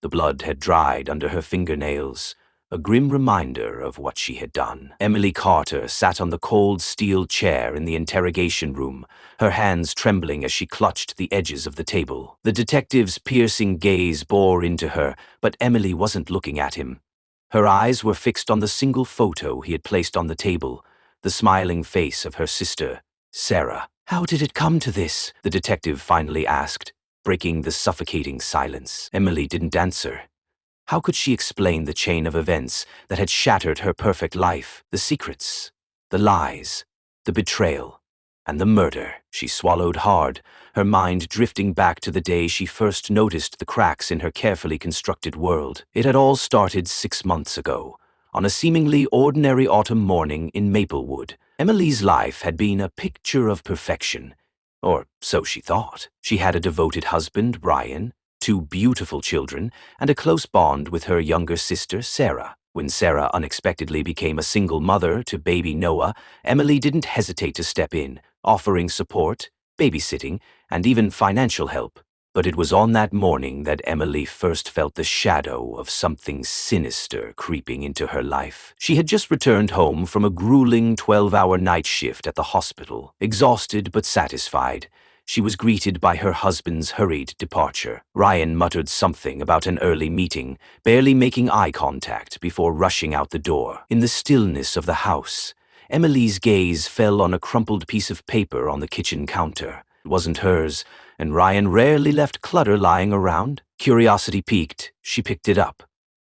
The blood had dried under her fingernails, a grim reminder of what she had done. Emily Carter sat on the cold steel chair in the interrogation room, her hands trembling as she clutched the edges of the table. The detective's piercing gaze bore into her, but Emily wasn't looking at him. Her eyes were fixed on the single photo he had placed on the table, the smiling face of her sister, Sarah. "How did it come to this?" the detective finally asked, breaking the suffocating silence. Emily didn't answer. How could she explain the chain of events that had shattered her perfect life? The secrets, the lies, the betrayal, and the murder. She swallowed hard, her mind drifting back to the day she first noticed the cracks in her carefully constructed world. It had all started 6 months ago, on a seemingly ordinary autumn morning in Maplewood. Emily's life had been a picture of perfection, or so she thought. She had a devoted husband, Ryan, 2 beautiful children, and a close bond with her younger sister, Sarah. When Sarah unexpectedly became a single mother to baby Noah, Emily didn't hesitate to step in, offering support, babysitting, and even financial help. But it was on that morning that Emily first felt the shadow of something sinister creeping into her life. She had just returned home from a grueling 12-hour night shift at the hospital. Exhausted but satisfied, she was greeted by her husband's hurried departure. Ryan muttered something about an early meeting, barely making eye contact before rushing out the door. In the stillness of the house, Emily's gaze fell on a crumpled piece of paper on the kitchen counter. It wasn't hers, and Ryan rarely left clutter lying around. Curiosity piqued, she picked it up,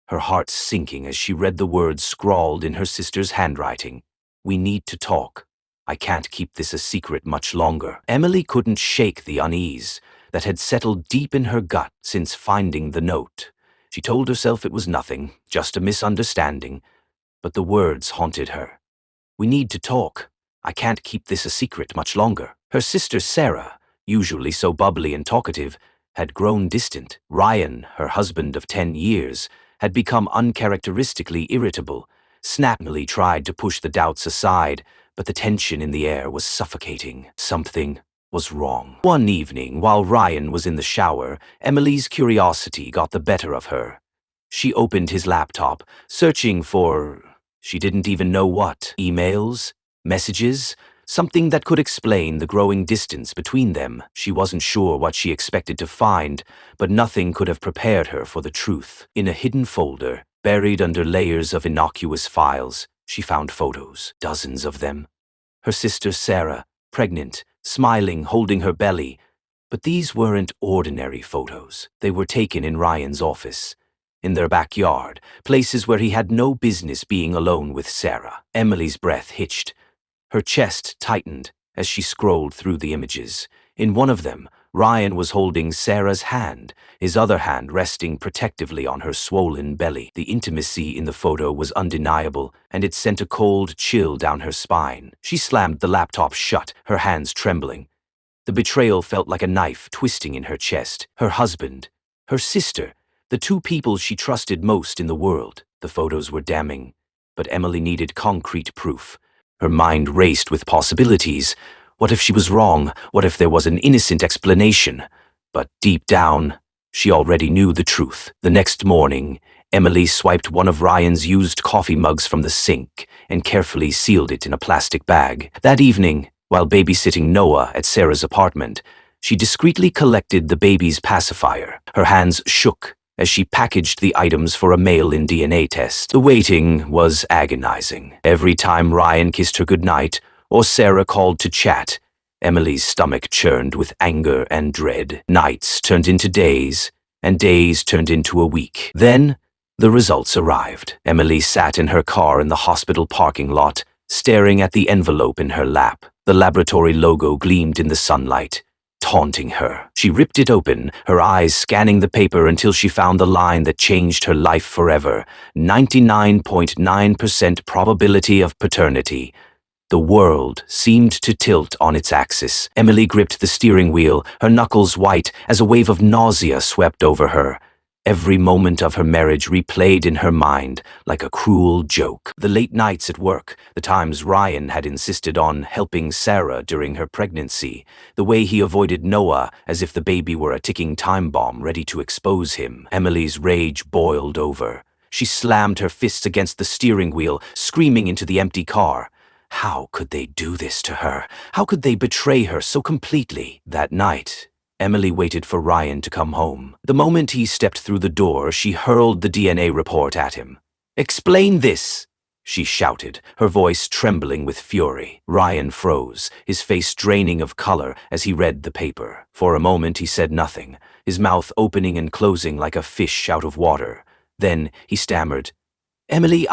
her heart sinking as she read the words scrawled in her sister's handwriting. "We need to talk. I can't keep this a secret much longer." Emily couldn't shake the unease that had settled deep in her gut since finding the note. She told herself it was nothing, just a misunderstanding, but the words haunted her. "We need to talk. I can't keep this a secret much longer." Her sister Sarah, usually so bubbly and talkative, had grown distant. Ryan, her husband of 10 years, had become uncharacteristically irritable. Snappily tried to push the doubts aside, but the tension in the air was suffocating. Something was wrong. One evening, while Ryan was in the shower, Emily's curiosity got the better of her. She opened his laptop, searching for, she didn't even know what, emails, messages, something that could explain the growing distance between them. She wasn't sure what she expected to find, but nothing could have prepared her for the truth. In a hidden folder, buried under layers of innocuous files, she found photos, dozens of them. Her sister Sarah, pregnant, smiling, holding her belly. But these weren't ordinary photos. They were taken in Ryan's office, in their backyard, places where he had no business being alone with Sarah. Emily's breath hitched. Her chest tightened as she scrolled through the images. In one of them, Ryan was holding Sarah's hand, his other hand resting protectively on her swollen belly. The intimacy in the photo was undeniable, and it sent a cold chill down her spine. She slammed the laptop shut, her hands trembling. The betrayal felt like a knife twisting in her chest. Her husband, her sister, the 2 people she trusted most in the world. The photos were damning, but Emily needed concrete proof. Her mind raced with possibilities. What if she was wrong? What if there was an innocent explanation? But deep down, she already knew the truth. The next morning, Emily swiped one of Ryan's used coffee mugs from the sink and carefully sealed it in a plastic bag. That evening, while babysitting Noah at Sarah's apartment, she discreetly collected the baby's pacifier. Her hands shook as she packaged the items for a mail-in DNA test. The waiting was agonizing. Every time Ryan kissed her goodnight or Sarah called to chat, Emily's stomach churned with anger and dread. Nights turned into days, and days turned into a week. Then, the results arrived. Emily sat in her car in the hospital parking lot, staring at the envelope in her lap. The laboratory logo gleamed in the sunlight, taunting her. She ripped it open, her eyes scanning the paper until she found the line that changed her life forever. 99.9% probability of paternity. The world seemed to tilt on its axis. Emily gripped the steering wheel, her knuckles white as a wave of nausea swept over her. Every moment of her marriage replayed in her mind like a cruel joke. The late nights at work, the times Ryan had insisted on helping Sarah during her pregnancy, the way he avoided Noah as if the baby were a ticking time bomb ready to expose him. Emily's rage boiled over. She slammed her fists against the steering wheel, screaming into the empty car. How could they do this to her? How could they betray her so completely? That night, Emily waited for Ryan to come home. The moment he stepped through the door, she hurled the DNA report at him. "Explain this!" she shouted, her voice trembling with fury. Ryan froze, his face draining of color as he read the paper. For a moment he said nothing, his mouth opening and closing like a fish out of water. Then he stammered, "Emily,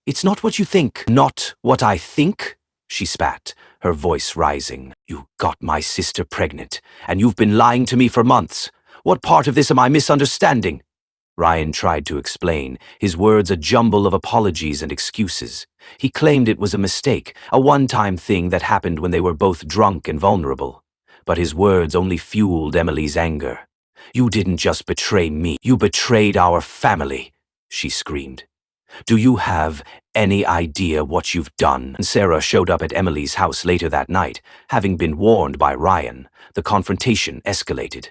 it's not what you think." "Not what I think?" she spat, her voice rising. "You got my sister pregnant, and you've been lying to me for months. What part of this am I misunderstanding?" Ryan tried to explain, his words a jumble of apologies and excuses. He claimed it was a mistake, a one-time thing that happened when they were both drunk and vulnerable. But his words only fueled Emily's anger. "You didn't just betray me, you betrayed our family," she screamed. "Do you have any idea what you've done?" Sarah showed up at Emily's house later that night, having been warned by Ryan. The confrontation escalated.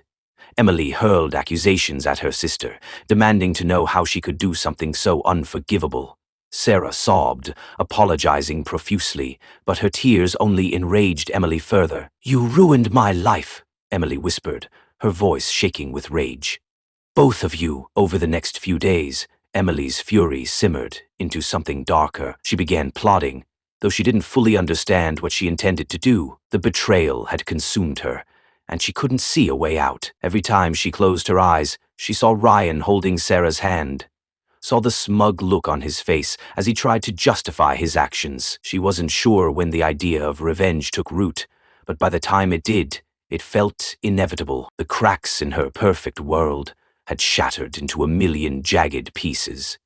Emily hurled accusations at her sister, demanding to know how she could do something so unforgivable. Sarah sobbed, apologizing profusely, but her tears only enraged Emily further. "You ruined my life," Emily whispered, her voice shaking with rage. "Both of you." Over the next few days, Emily's fury simmered into something darker. She began plotting, though she didn't fully understand what she intended to do. The betrayal had consumed her, and she couldn't see a way out. Every time she closed her eyes, she saw Ryan holding Sarah's hand, saw the smug look on his face as he tried to justify his actions. She wasn't sure when the idea of revenge took root, but by the time it did, it felt inevitable. The cracks in her perfect world had shattered into a million jagged pieces,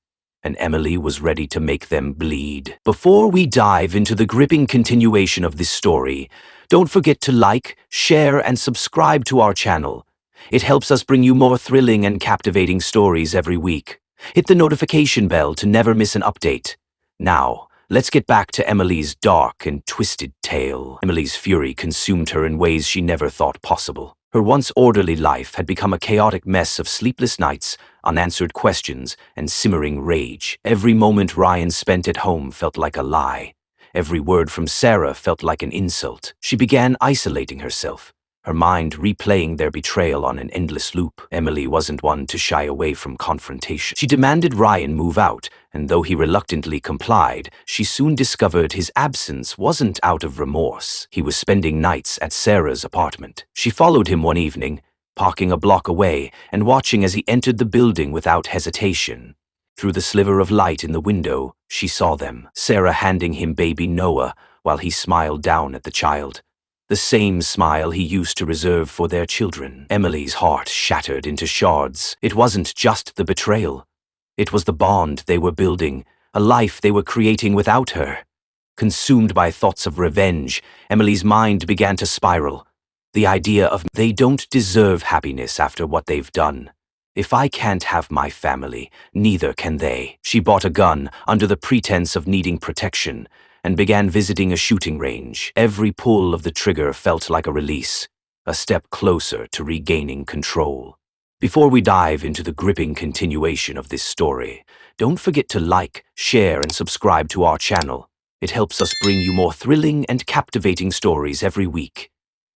and Emily was ready to make them bleed. Before we dive into the gripping continuation of this story, don't forget to like, share, and subscribe to our channel. It helps us bring you more thrilling and captivating stories every week. Hit the notification bell to never miss an update. Now, let's get back to Emily's dark and twisted tale. Emily's fury consumed her in ways she never thought possible. Her once orderly life had become a chaotic mess of sleepless nights, unanswered questions, and simmering rage. Every moment Ryan spent at home felt like a lie. Every word from Sarah felt like an insult. She began isolating herself, her mind replaying their betrayal on an endless loop. Emily wasn't one to shy away from confrontation. She demanded Ryan move out, and though he reluctantly complied, she soon discovered his absence wasn't out of remorse. He was spending nights at Sarah's apartment. She followed him one evening, parking a block away and watching as he entered the building without hesitation. Through the sliver of light in the window, she saw them, Sarah handing him baby Noah while he smiled down at the child. The same smile he used to reserve for their children. Emily's heart shattered into shards. It wasn't just the betrayal. It was the bond they were building, a life they were creating without her. Consumed by thoughts of revenge, Emily's mind began to spiral. The idea of, they don't deserve happiness after what they've done. If I can't have my family, neither can they. She bought a gun under the pretense of needing protection and began visiting a shooting range. Every pull of the trigger felt like a release, a step closer to regaining control. Before we dive into the gripping continuation of this story, don't forget to like, share, and subscribe to our channel. It helps us bring you more thrilling and captivating stories every week.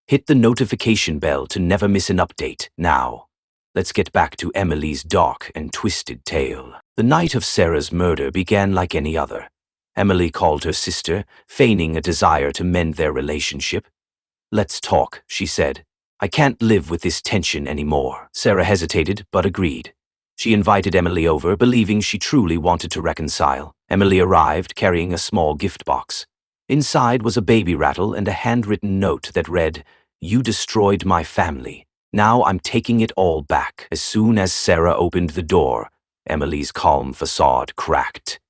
Hit the notification bell to never miss an update. Now, let's get back to Emily's dark and twisted tale. The night of Sarah's murder began like any other. Emily called her sister, feigning a desire to mend their relationship. "Let's talk," she said. "I can't live with this tension anymore." Sarah hesitated, but agreed. She invited Emily over, believing she truly wanted to reconcile. Emily arrived carrying a small gift box. Inside was a baby rattle and a handwritten note that read, "You destroyed my family. Now I'm taking it all back." As soon as Sarah opened the door, Emily's calm facade cracked.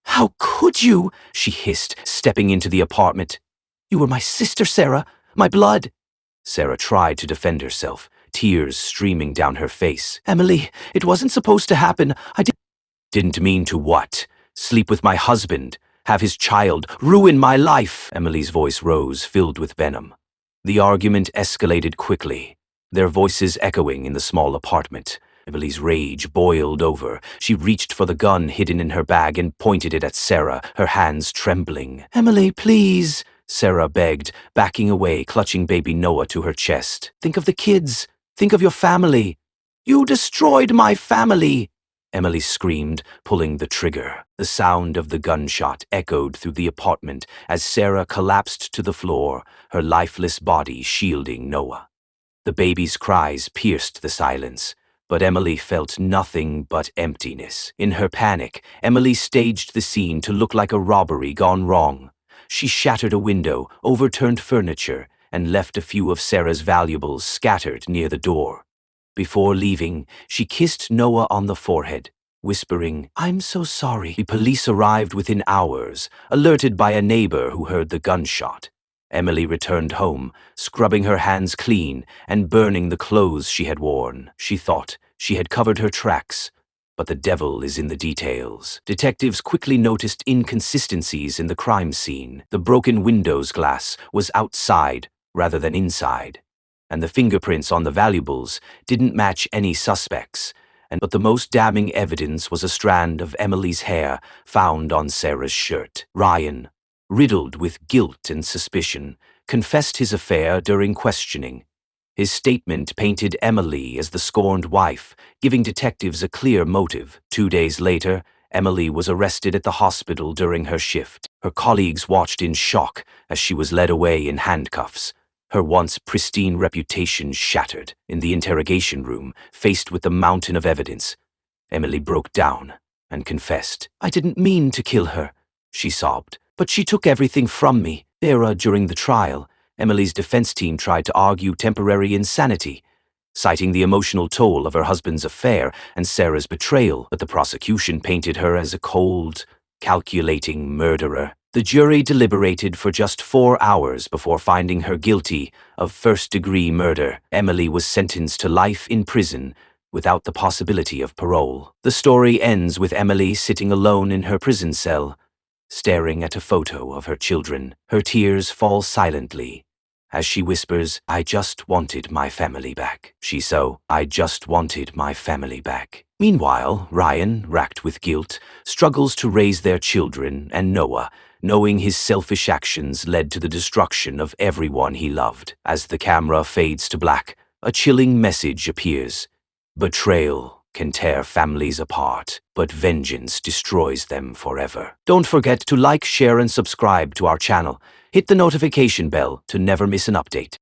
"How could you?" she hissed, stepping into the apartment. "You were my sister, Sarah, my blood." Sarah tried to defend herself, tears streaming down her face. "Emily, it wasn't supposed to happen. Didn't mean to what? Sleep with my husband, have his child, ruin my life." Emily's voice rose, filled with venom. The argument escalated quickly, their voices echoing in the small apartment. Emily's rage boiled over. She reached for the gun hidden in her bag and pointed it at Sarah, her hands trembling. "Emily, please," Sarah begged, backing away, clutching baby Noah to her chest. "Think of the kids. Think of your family." "You destroyed my family," Emily screamed, pulling the trigger. The sound of the gunshot echoed through the apartment as Sarah collapsed to the floor, her lifeless body shielding Noah. The baby's cries pierced the silence, but Emily felt nothing but emptiness. In her panic, Emily staged the scene to look like a robbery gone wrong. She shattered a window, overturned furniture, and left a few of Sarah's valuables scattered near the door. Before leaving, she kissed Noah on the forehead, whispering, "I'm so sorry." The police arrived within hours, alerted by a neighbor who heard the gunshot. Emily returned home, scrubbing her hands clean and burning the clothes she had worn. She thought she had covered her tracks, but the devil is in the details. Detectives quickly noticed inconsistencies in the crime scene. The broken window's glass was outside rather than inside, and the fingerprints on the valuables didn't match any suspects. But the most damning evidence was a strand of Emily's hair found on Sarah's shirt. Ryan, riddled with guilt and suspicion, confessed his affair during questioning. His statement painted Emily as the scorned wife, giving detectives a clear motive. 2 days later, Emily was arrested at the hospital during her shift. Her colleagues watched in shock as she was led away in handcuffs, her once pristine reputation shattered. In the interrogation room, faced with the mountain of evidence, Emily broke down and confessed. "I didn't mean to kill her," she sobbed, "but she took everything from me." During the trial, Emily's defense team tried to argue temporary insanity, citing the emotional toll of her husband's affair and Sarah's betrayal, but the prosecution painted her as a cold, calculating murderer. The jury deliberated for just 4 hours before finding her guilty of first-degree murder. Emily was sentenced to life in prison without the possibility of parole. The story ends with Emily sitting alone in her prison cell, staring at a photo of her children. Her tears fall silently as she whispers, "I just wanted my family back." I just wanted my family back. Meanwhile, Ryan, racked with guilt, struggles to raise their children, and Noah, knowing his selfish actions led to the destruction of everyone he loved. As the camera fades to black, a chilling message appears. Betrayal can tear families apart, but vengeance destroys them forever. Don't forget to like, share, and subscribe to our channel. Hit the notification bell to never miss an update.